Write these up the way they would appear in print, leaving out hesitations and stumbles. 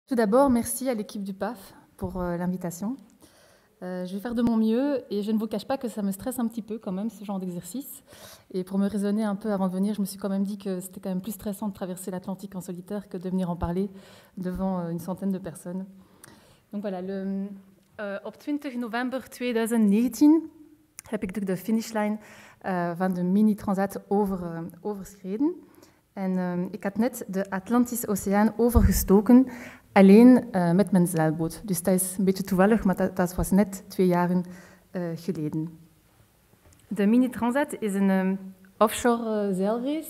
Tout d'abord, merci à l'équipe du PAF pour l'invitation. Je vais faire de mon mieux et je ne vous cache pas que ça me stresse un petit peu quand même, ce genre d'exercice. Et pour me raisonner un peu avant de venir, je me suis quand même dit que c'était quand même plus stressant de traverser l'Atlantique en solitaire que de venir en parler devant une centaine de personnes. Donc voilà, op 20 november 2019 heb ik de finishlijn van de mini-transat overschreden. En ik had net de Atlantische Oceaan overgestoken, alleen met mijn zeilboot. Dus dat is een beetje toevallig, maar dat was net 2 jaar geleden. De mini-transat is een offshore zeilrace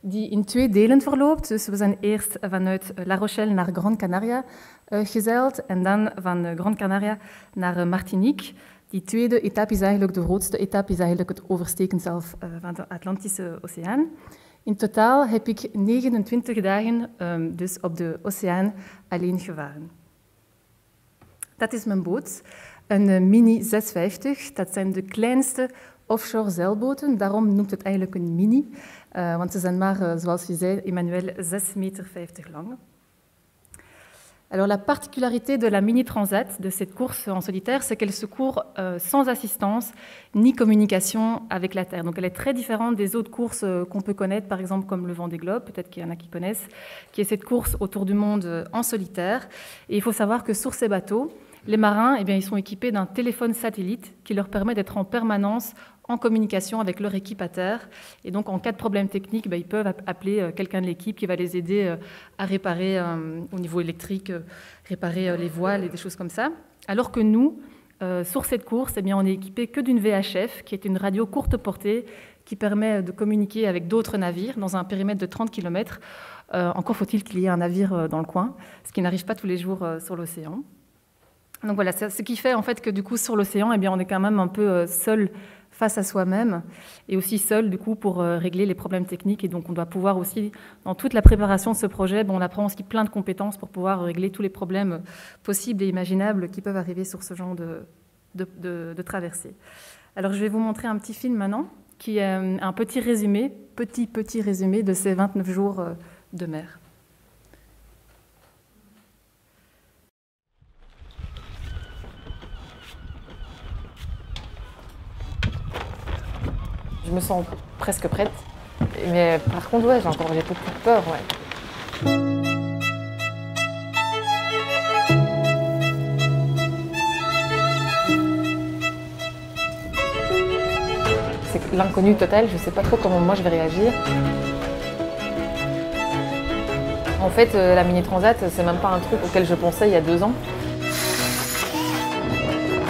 die in 2 delen verloopt. Dus we zijn eerst vanuit La Rochelle naar Gran Canaria gezeild en dan van Gran Canaria naar Martinique. Die tweede etappe is eigenlijk de grootste etappe, is eigenlijk het oversteken zelf van de Atlantische Oceaan. In totaal heb ik 29 dagen dus op de oceaan alleen gevaren. Dat is mijn boot, een Mini 650. Dat zijn de kleinste offshore zeilboten, daarom noemt het eigenlijk een mini. Want ze zijn maar, zoals je zei, Emmanuel, 6,50 meter lang. Alors, la particularité de la Mini Transat, de cette course en solitaire, c'est qu'elle se court sans assistance ni communication avec la Terre. Donc, elle est très différente des autres courses qu'on peut connaître, par exemple comme le Vendée Globe, peut-être qu'il y en a qui connaissent, qui est cette course autour du monde en solitaire. Et il faut savoir que sur ces bateaux, les marins, eh bien, ils sont équipés d'un téléphone satellite qui leur permet d'être en permanence en communication avec leur équipe à terre. Et donc, en cas de problème technique, ils peuvent appeler quelqu'un de l'équipe qui va les aider à réparer au niveau électrique, réparer les voiles et des choses comme ça. Alors que nous, sur cette course, eh bien, on est équipé que d'une VHF, qui est une radio courte portée, qui permet de communiquer avec d'autres navires dans un périmètre de 30 km. Encore faut-il qu'il y ait un navire dans le coin, ce qui n'arrive pas tous les jours sur l'océan. Donc voilà, c'est ce qui fait en fait que du coup sur l'océan, eh bien, on est quand même un peu seul face à soi-même et aussi seul du coup pour régler les problèmes techniques. Et donc on doit pouvoir aussi, dans toute la préparation de ce projet, on apprend aussi plein de compétences pour pouvoir régler tous les problèmes possibles et imaginables qui peuvent arriver sur ce genre de traversée. Alors je vais vous montrer un petit film maintenant qui est un petit résumé de ces 29 jours de mer. Je me sens presque prête, mais par contre, ouais, j'ai beaucoup de peur, ouais. C'est l'inconnu total, je sais pas trop comment moi je vais réagir. En fait, la Mini Transat, c'est même pas un truc auquel je pensais il y a 2 ans.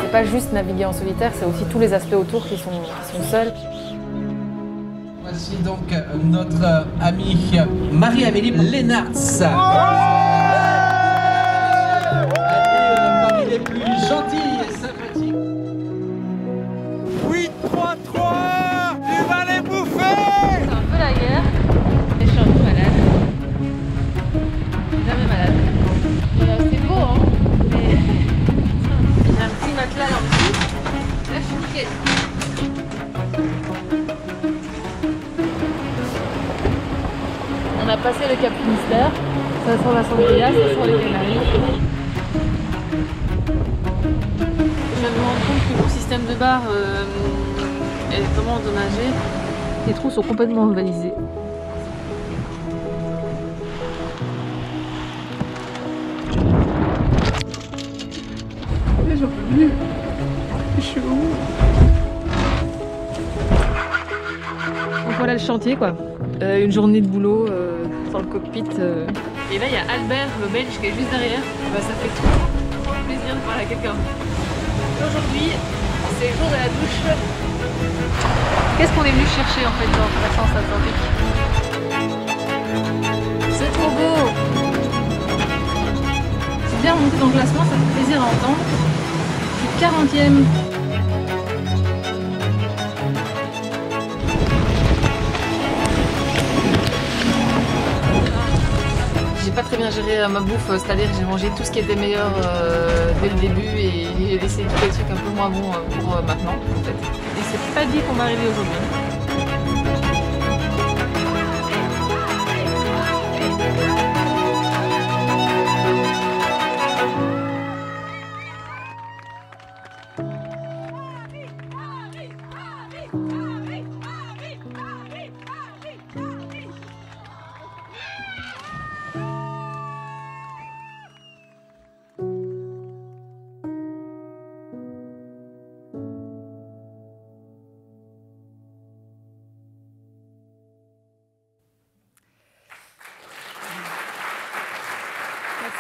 C'est pas juste naviguer en solitaire, c'est aussi tous les aspects autour qui sont seuls. Voici donc notre amie Marie-Amélie Lennartz. Parmi les plus gentilles et sympathiques. 8, 3, 3, tu vas les bouffer! C'est un peu la guerre, et je suis un peu malade. Jamais malade. C'est beau, hein? Mais j'ai un petit matelas en dessous. Là, je suis nickel. On a passé le Cap Finistère, ça sent la Sangria, ça sent les Canaries. Je me rends compte que le système de bar est vraiment endommagé. Les trous sont complètement ovalisés. J'en peux plus. Je suis où? Donc voilà le chantier quoi. Une journée de boulot dans le cockpit. Et là il y a Albert, le Belge, qui est juste derrière. Bah, ça fait trop plaisir de parler à quelqu'un. Aujourd'hui, c'est le jour de la douche. Qu'est-ce qu'on est venu chercher en fait dans la France Atlantique? C'est trop beau! C'est bien remonté dans le classement, ça fait plaisir à entendre. Je suis 40e. J'ai pas très bien géré ma bouffe, c'est-à-dire que j'ai mangé tout ce qui était meilleur dès le début et j'ai laissé tous les trucs un peu moins bons pour maintenant en fait. Et c'est pas dit qu'on va arriver aujourd'hui.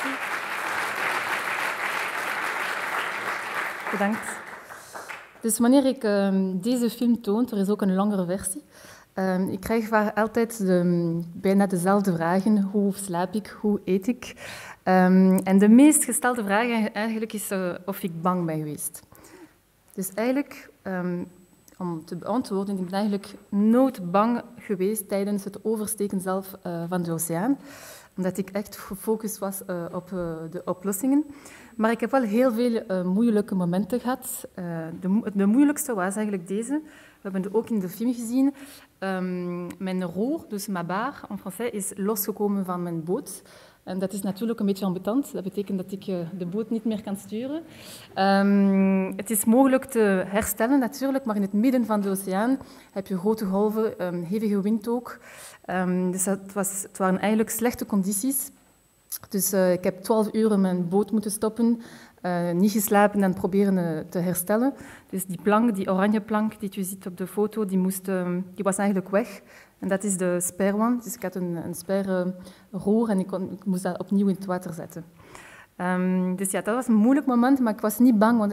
Merci. Bedankt. Dus wanneer ik deze film toon, er is ook een langere versie, ik krijg altijd bijna dezelfde vragen. Hoe slaap ik? Hoe eet ik? En de meest gestelde vraag eigenlijk is of ik bang ben geweest. Dus eigenlijk, om te beantwoorden, ik ben eigenlijk nooit bang geweest tijdens het oversteken zelf van de oceaan, omdat ik echt gefocust was op de oplossingen. Maar ik heb wel heel veel moeilijke momenten gehad. De moeilijkste was eigenlijk deze. We hebben het ook in de film gezien. Mijn roer, dus ma barre in Français, is losgekomen van mijn boot. En dat is natuurlijk een beetje ambetant. Dat betekent dat ik de boot niet meer kan sturen. Het is mogelijk te herstellen natuurlijk, maar in het midden van de oceaan heb je grote golven, hevige wind ook. Dus het waren eigenlijk slechte condities. Dus ik heb 12 uur in mijn boot moeten stoppen, niet geslapen en proberen te herstellen. Dus die plank, die oranje plank die je ziet op de foto, die was eigenlijk weg. En dat is de sperwand. Dus ik had een sperroer en ik moest dat opnieuw in het water zetten. Dus ja, dat was een moeilijk moment, maar ik was niet bang, want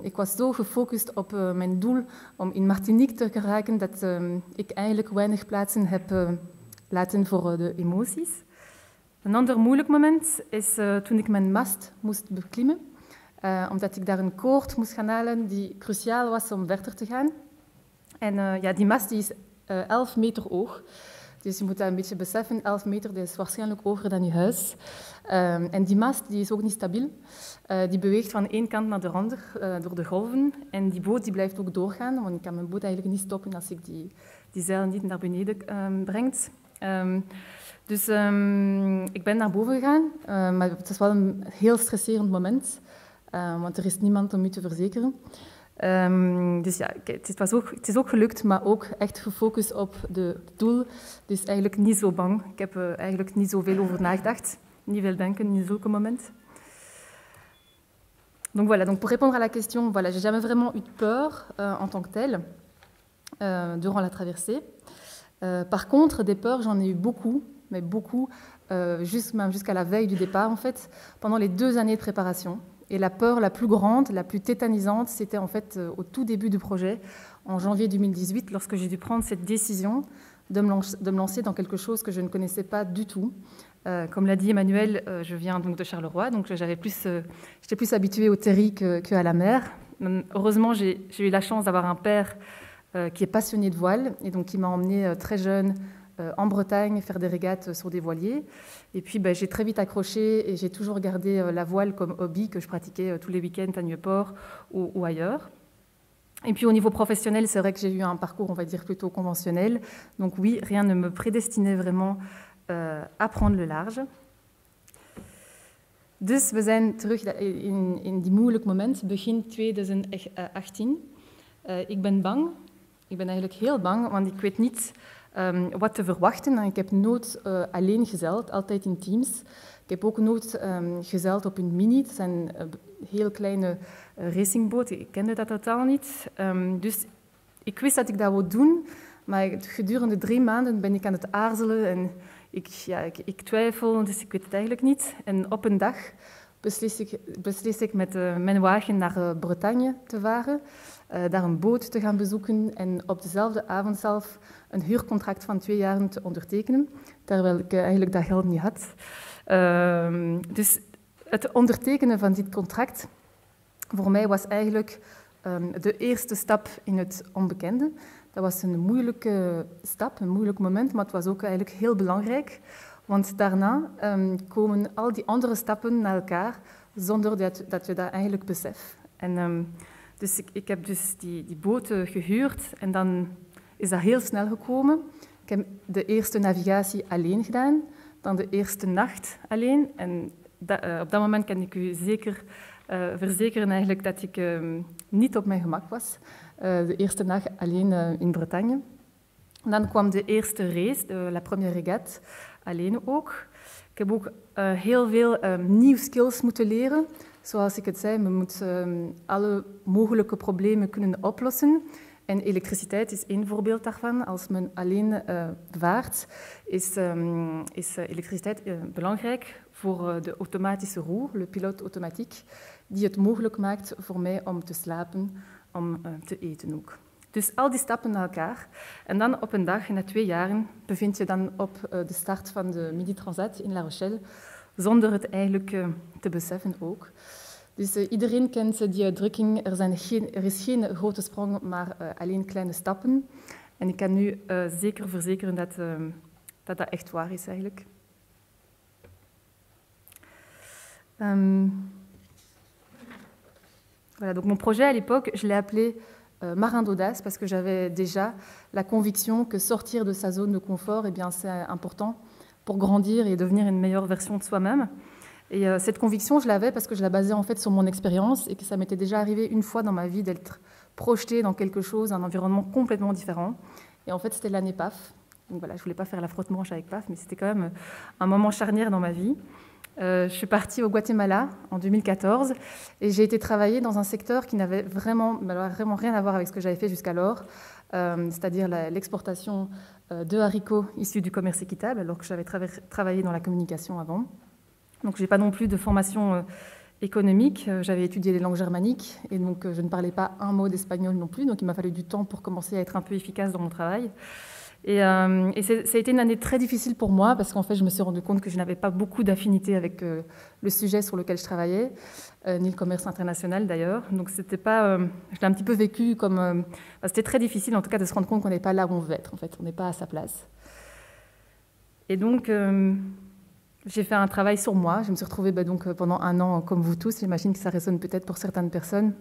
ik was zo gefocust op mijn doel om in Martinique te geraken dat ik eigenlijk weinig plaatsen heb laten voor de emoties. Een ander moeilijk moment is toen ik mijn mast moest beklimmen, omdat ik daar een koord moest gaan halen die cruciaal was om verder te gaan. En die mast die is 11 meter hoog, dus je moet dat een beetje beseffen. 11 meter, dat is waarschijnlijk hoger dan je huis. En die mast die is ook niet stabiel. Die beweegt van één kant naar de ander door de golven. En die boot die blijft ook doorgaan, want ik kan mijn boot eigenlijk niet stoppen als ik die zeil niet naar beneden brengt. Dus ik ben naar boven gegaan, maar het was wel een heel stresserend moment, want er is niemand om u te verzekeren. Dus ja, het is ook gelukt, maar ook echt gefocust op het doel. Dus eigenlijk niet zo bang. Ik heb eigenlijk niet zoveel over nagedacht. Niet veel denken in zulke momenten. Donc voilà, donc pour répondre à la question, voilà, j'ai jamais vraiment eu peur en tant que telle durant la traversée. Par contre, des peurs, j'en ai eu beaucoup, mais beaucoup, même jusqu'à la veille du départ, en fait, pendant les 2 années de préparation. Et la peur la plus grande, la plus tétanisante, c'était en fait au tout début du projet, en janvier 2018, lorsque j'ai dû prendre cette décision de me lancer dans quelque chose que je ne connaissais pas du tout. Comme l'a dit Emmanuel, je viens donc de Charleroi, donc j'étais plus habituée au terri qu'à la mer. Heureusement, j'ai eu la chance d'avoir un père qui est passionné de voile, et donc qui m'a emmenée très jeune en Bretagne faire des régates sur des voiliers. Et puis j'ai très vite accroché et j'ai toujours gardé la voile comme hobby que je pratiquais tous les week-ends à Nieuwpoort ou ailleurs. Et puis au niveau professionnel, c'est vrai que j'ai eu un parcours, on va dire, plutôt conventionnel. Donc oui, rien ne me prédestinait vraiment à prendre le large. Dus we zijn terug in die moeilijk moment, begin 2018. Ik ben bang. Ik ben eigenlijk heel bang, want ik weet niet wat te verwachten. En ik heb nooit alleen gezeild, altijd in teams. Ik heb ook nooit gezeild op een mini. Het zijn heel kleine racingboten. Ik kende dat totaal niet. Dus ik wist dat ik dat wou doen, maar gedurende 3 maanden ben ik aan het aarzelen en ik twijfel, dus ik weet het eigenlijk niet. En op een dag beslis ik met mijn wagen naar Bretagne te varen, daar een boot te gaan bezoeken en op dezelfde avond zelf een huurcontract van 2 jaar te ondertekenen, terwijl ik eigenlijk dat geld niet had. Dus het ondertekenen van dit contract voor mij was eigenlijk de eerste stap in het onbekende. Dat was een moeilijke stap, een moeilijk moment, maar het was ook eigenlijk heel belangrijk. Want daarna komen al die andere stappen naar elkaar zonder dat je dat eigenlijk beseft. En dus ik heb dus die boten gehuurd en dan is dat heel snel gekomen. Ik heb de eerste navigatie alleen gedaan, dan de eerste nacht alleen. En op dat moment kan ik u zeker verzekeren eigenlijk dat ik niet op mijn gemak was. De eerste nacht alleen in Bretagne. En dan kwam de eerste race, la première régate, alleen ook. Ik heb ook heel veel nieuwe skills moeten leren. Zoals ik het zei, we moeten alle mogelijke problemen kunnen oplossen. En elektriciteit is één voorbeeld daarvan. Als men alleen vaart, is elektriciteit belangrijk voor de automatische roue, le pilote automatique, die het mogelijk maakt voor mij om te slapen, om te eten ook. Dus al die stappen naar elkaar. En dan op een dag, na 2 jaren, bevind je dan op de start van de Midi Transat in La Rochelle, zonder het eigenlijk te beseffen ook. Dus iedereen kent die uitdrukking, er is geen grote sprong, maar alleen kleine stappen. En ik kan nu zeker verzekeren dat echt waar is eigenlijk. Voilà, donc mon projet à l'époque, je l'ai appelé Marin d'audace parce que j'avais déjà la conviction que sortir de sa zone de confort, eh bien, c'est important pour grandir et devenir une meilleure version de soi-même. Et cette conviction, je l'avais parce que je la basais en fait sur mon expérience et que ça m'était déjà arrivé une fois dans ma vie d'être projetée dans quelque chose, un environnement complètement différent. Et en fait, c'était l'année PAF. Donc voilà, je ne voulais pas faire la frotte-manche avec PAF, mais c'était quand même un moment charnière dans ma vie. Je suis partie au Guatemala en 2014 et j'ai été travailler dans un secteur qui n'avait vraiment rien à voir avec ce que j'avais fait jusqu'alors, c'est-à-dire l'exportation de haricots issus du commerce équitable, alors que j'avais travaillé dans la communication avant. Donc je n'ai pas non plus de formation économique, j'avais étudié les langues germaniques et donc je ne parlais pas un mot d'espagnol non plus, donc il m'a fallu du temps pour commencer à être un peu efficace dans mon travail. Et ça a été une année très difficile pour moi parce qu'en fait, je me suis rendu compte que je n'avais pas beaucoup d'affinité avec le sujet sur lequel je travaillais, ni le commerce international d'ailleurs. Donc, c'était pas, je l'ai un petit peu vécu comme... c'était très difficile en tout cas de se rendre compte qu'on n'est pas là où on veut être, en fait, on n'est pas à sa place. Et donc, j'ai fait un travail sur moi. Je me suis retrouvée donc, pendant 1 an comme vous tous. J'imagine que ça résonne peut-être pour certaines personnes.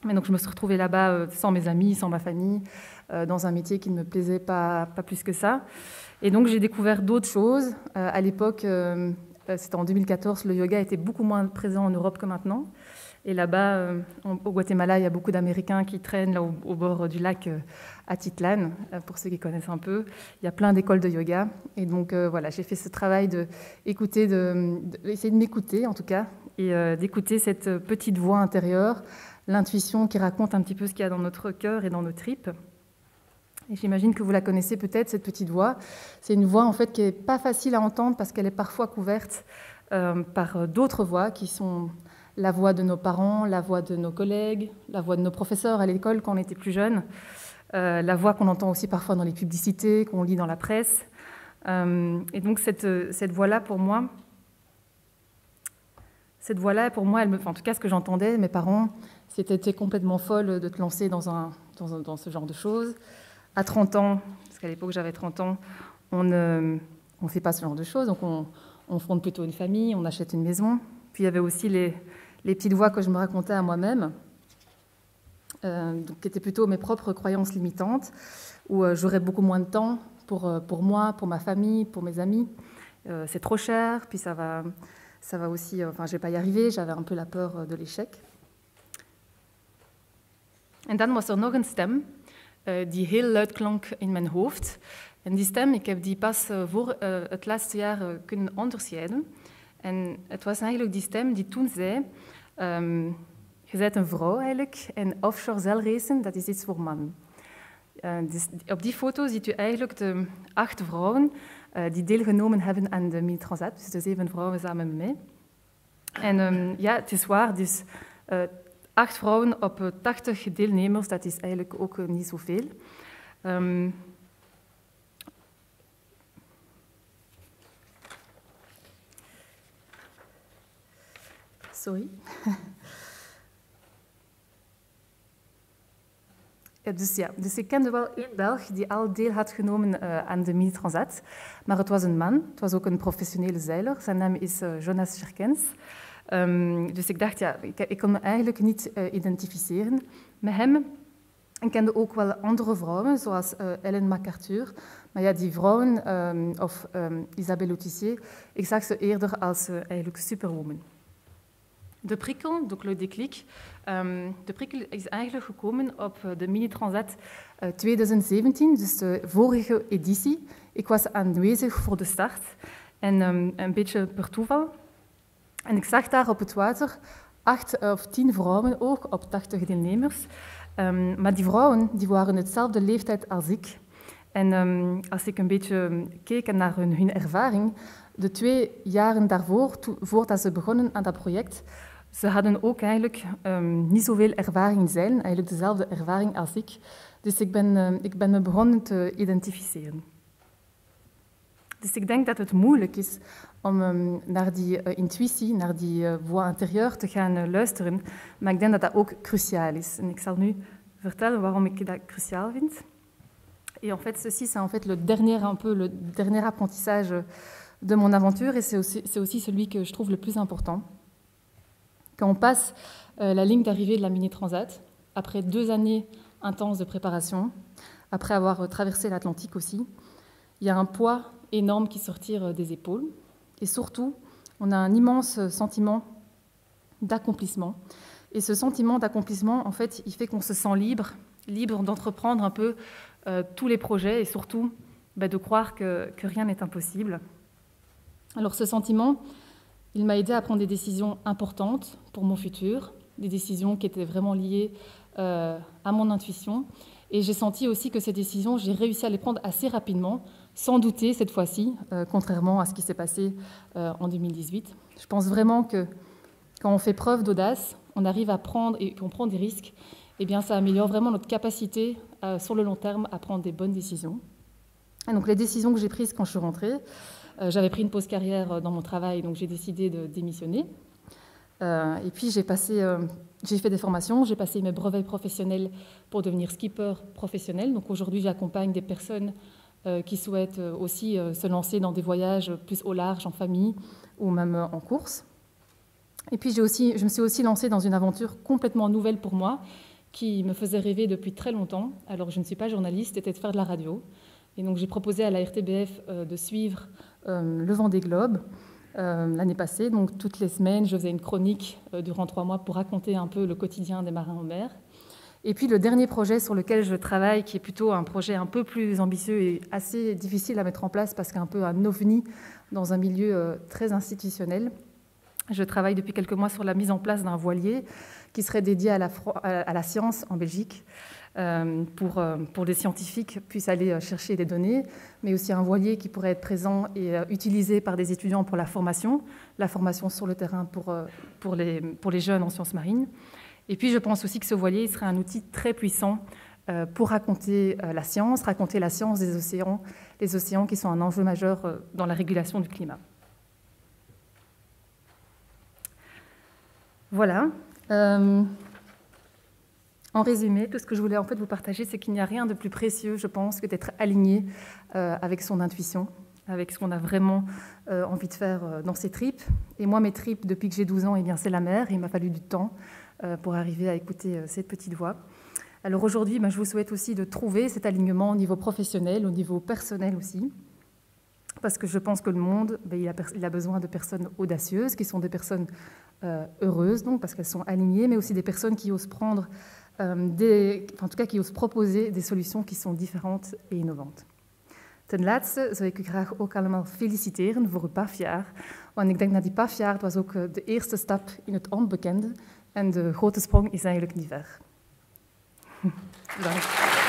Mais donc, je me suis retrouvée là-bas sans mes amis, sans ma famille, dans un métier qui ne me plaisait pas plus que ça. Et donc, j'ai découvert d'autres choses. À l'époque, c'était en 2014, le yoga était beaucoup moins présent en Europe que maintenant. Et là-bas, au Guatemala, il y a beaucoup d'Américains qui traînent là, au bord du lac Atitlan, pour ceux qui connaissent un peu. Il y a plein d'écoles de yoga. Et donc, voilà, j'ai fait ce travail d'essayer de m'écouter, en tout cas, et d'écouter cette petite voix intérieure, l'intuition qui raconte un petit peu ce qu'il y a dans notre cœur et dans nos tripes. Et j'imagine que vous la connaissez peut-être, cette petite voix. C'est une voix en fait qui n'est pas facile à entendre parce qu'elle est parfois couverte par d'autres voix qui sont la voix de nos parents, la voix de nos collègues, la voix de nos professeurs à l'école quand on était plus jeune, la voix qu'on entend aussi parfois dans les publicités, qu'on lit dans la presse. Et donc cette voix-là, pour moi, en tout cas ce que j'entendais, mes parents, c'était complètement folle de te lancer dans ce genre de choses. À 30 ans, parce qu'à l'époque j'avais 30 ans, on ne fait pas ce genre de choses, donc on fonde plutôt une famille, on achète une maison. Puis il y avait aussi les petites voix que je me racontais à moi-même, qui étaient plutôt mes propres croyances limitantes, où j'aurais beaucoup moins de temps pour moi, pour ma famille, pour mes amis. C'est trop cher, puis ça va aussi, je ne vais pas y arriver, j'avais un peu la peur de l'échec. En dan was nog een stem die heel luid klonk in mijn hoofd. En die stem, ik heb die pas voor het laatste jaar kunnen onderscheiden. En het was eigenlijk die stem die toen zei, je bent een vrouw eigenlijk, en offshore zeilracen, dat is iets voor mannen. Dus op die foto ziet u eigenlijk de 8 vrouwen die deelgenomen hebben aan de Midi Transat, dus de 7 vrouwen samen met mij. En ja, het is waar, dus 8 vrouwen op 80 deelnemers, dat is eigenlijk ook niet zoveel. Sorry. Dus ik kende wel één Belg die al deel had genomen aan de Midi Transat, maar het was een man, het was ook een professionele zeiler. Zijn naam is Jonas Scherkens. Dus ik dacht, ja, ik kon me eigenlijk niet identificeren met hem. Ik kende ook wel andere vrouwen, zoals Ellen MacArthur. Maar ja, die vrouwen, of Isabelle Autissier, ik zag ze eerder als eigenlijk superwoman. De prikkel, donc le déclic, de prikkel is eigenlijk gekomen op de Midi Transat 2017, dus de vorige editie. Ik was aanwezig voor de start en een beetje per toeval. En ik zag daar op het water 8 of 10 vrouwen, ook op 80 deelnemers. Maar die vrouwen die waren hetzelfde leeftijd als ik. En als ik een beetje keek naar hun ervaring, de 2 jaren daarvoor, voordat ze begonnen aan dat project, ze hadden ook eigenlijk niet zoveel ervaring in zeilen, eigenlijk dezelfde ervaring als ik. Dus ik ben me begonnen te identificeren. Dus ik denk dat het moeilijk is om naar die intuïtie, naar die voix intérieure te gaan luisteren, maar ik denk dat dat ook cruciaal is. En ik zal nu vertellen waarom ik dat cruciaal vind. Et en fait, ceci, c'est en fait le dernier apprentissage de mon aventure, et c'est aussi celui que je trouve le plus important. Quand on passe la ligne d'arrivée de la Mini Transat, après 2 années intenses de préparation, après avoir traversé l'Atlantique aussi, il y a un poids énorme qui sort des épaules, et surtout, on a un immense sentiment d'accomplissement. Et ce sentiment d'accomplissement, en fait, il fait qu'on se sent libre d'entreprendre un peu tous les projets, et surtout de croire que rien n'est impossible. Alors ce sentiment, il m'a aidé à prendre des décisions importantes pour mon futur, des décisions qui étaient vraiment liées à mon intuition. Et j'ai senti aussi que ces décisions, j'ai réussi à les prendre assez rapidement, sans douter cette fois-ci, contrairement à ce qui s'est passé en 2018. Je pense vraiment que quand on fait preuve d'audace, on arrive à prendre et qu'on prend des risques, eh bien ça améliore vraiment notre capacité sur le long terme à prendre des bonnes décisions. Et donc les décisions que j'ai prises quand je suis rentrée, j'avais pris une pause carrière dans mon travail, donc j'ai décidé de démissionner. Et puis j'ai fait des formations, j'ai passé mes brevets professionnels pour devenir skipper professionnel. Donc aujourd'hui, j'accompagne des personnes qui souhaitent aussi se lancer dans des voyages plus au large, en famille ou même en course. Et puis je me suis aussi lancée dans une aventure complètement nouvelle pour moi, qui me faisait rêver depuis très longtemps. Alors je ne suis pas journaliste, c'était de faire de la radio. Et donc j'ai proposé à la RTBF de suivre le Vendée Globe l'année passée. Donc toutes les semaines, je faisais une chronique durant 3 mois pour raconter un peu le quotidien des marins en mer. Et puis le dernier projet sur lequel je travaille, qui est plutôt un projet un peu plus ambitieux et assez difficile à mettre en place parce qu'un peu un ovni dans un milieu très institutionnel. Je travaille depuis quelques mois sur la mise en place d'un voilier qui serait dédié à la science en Belgique, pour des scientifiques puissent aller chercher des données, mais aussi un voilier qui pourrait être présent et utilisé par des étudiants pour la formation sur le terrain pour les jeunes en sciences marines. Et puis je pense aussi que ce voilier serait un outil très puissant pour raconter la science des océans, les océans qui sont un enjeu majeur dans la régulation du climat. Voilà. En résumé, tout ce que je voulais en fait vous partager, c'est qu'il n'y a rien de plus précieux, je pense, que d'être aligné avec son intuition, avec ce qu'on a vraiment envie de faire dans ses tripes. Et moi, mes tripes, depuis que j'ai 12 ans, eh bien, c'est la mer. Il m'a fallu du temps pour arriver à écouter cette petite voix. Alors aujourd'hui, je vous souhaite aussi de trouver cet alignement au niveau professionnel, au niveau personnel aussi, parce que je pense que le monde, il a besoin de personnes audacieuses, qui sont des personnes heureuses, donc, parce qu'elles sont alignées, mais aussi des personnes qui osent prendre, qui osent proposer des solutions qui sont différentes et innovantes. Ten laatste zou ik u graag ook allemaal feliciteren voor uw PAF-jaar, want ik denk dat die PAF-jaar, het was ook de eerste stap in het onbekende en de grote sprong is eigenlijk niet ver. Dank.